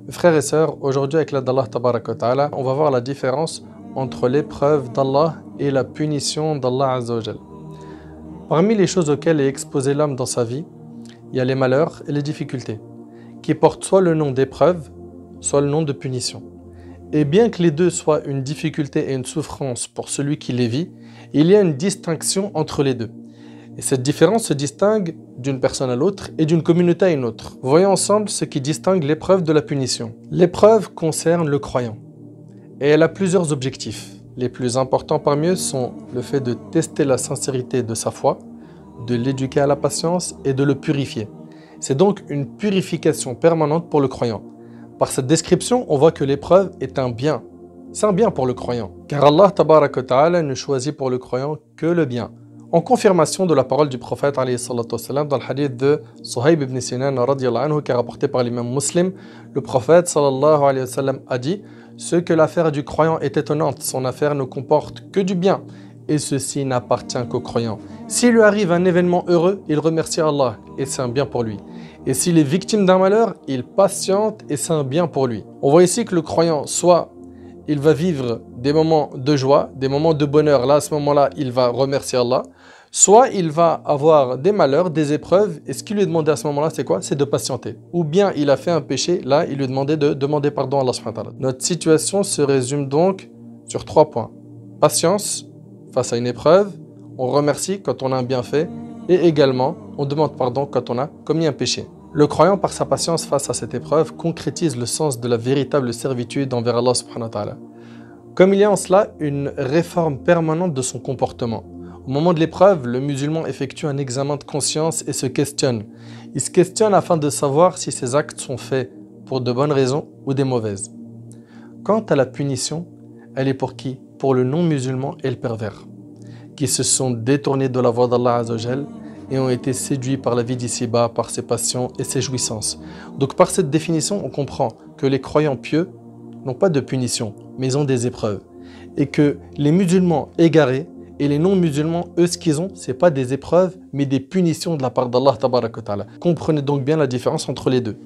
Frères et sœurs, aujourd'hui avec l'aide d'Allah Tabaraka wa Ta'ala, on va voir la différence entre l'épreuve d'Allah et la punition d'Allah Azza wa Jal. Parmi les choses auxquelles est exposé l'homme dans sa vie, il y a les malheurs et les difficultés, qui portent soit le nom d'épreuve, soit le nom de punition. Et bien que les deux soient une difficulté et une souffrance pour celui qui les vit, il y a une distinction entre les deux. Et cette différence se distingue d'une personne à l'autre et d'une communauté à une autre. Voyons ensemble ce qui distingue l'épreuve de la punition. L'épreuve concerne le croyant et elle a plusieurs objectifs. Les plus importants parmi eux sont le fait de tester la sincérité de sa foi, de l'éduquer à la patience et de le purifier. C'est donc une purification permanente pour le croyant. Par cette description, on voit que l'épreuve est un bien. C'est un bien pour le croyant. Car Allah Tabaraka wa Ta'ala ne choisit pour le croyant que le bien. En confirmation de la parole du prophète alayhi salatu wassalam, dans le hadith de Suhayb ibn Sinan radiyallahu anhu, qui est rapporté par l'imam Muslim, le prophète sallallahu alayhi wa sallam a dit: ce que l'affaire du croyant est étonnante, son affaire ne comporte que du bien, et ceci n'appartient qu'au croyant. S'il lui arrive un événement heureux, il remercie Allah, et c'est un bien pour lui. Et s'il est victime d'un malheur, il patiente, et c'est un bien pour lui. On voit ici que le croyant, soit il va vivre des moments de joie, des moments de bonheur, là à ce moment-là, il va remercier Allah, soit il va avoir des malheurs, des épreuves, et ce qu'il lui est demandé à ce moment-là, c'est quoi? C'est de patienter. Ou bien il a fait un péché, là il lui est demandé de demander pardon à Allah subhanahu wa ta'ala. Notre situation se résume donc sur 3 points. Patience face à une épreuve, on remercie quand on a un bienfait, et également on demande pardon quand on a commis un péché. Le croyant, par sa patience face à cette épreuve, concrétise le sens de la véritable servitude envers Allah subhanahu wa ta'ala. Comme il y a en cela une réforme permanente de son comportement. Au moment de l'épreuve, le musulman effectue un examen de conscience et se questionne. Il se questionne afin de savoir si ses actes sont faits pour de bonnes raisons ou des mauvaises. Quant à la punition, elle est pour qui? Pour le non-musulman et le pervers, qui se sont détournés de la voie d'Allah Azza wa Jal et ont été séduits par la vie d'ici-bas, par ses passions et ses jouissances. Donc par cette définition, on comprend que les croyants pieux n'ont pas de punition, mais ils ont des épreuves. Et que les musulmans égarés et les non-musulmans, eux, ce qu'ils ont, ce n'est pas des épreuves, mais des punitions de la part d'Allah Tabaraka wa Ta'ala. Comprenez donc bien la différence entre les deux.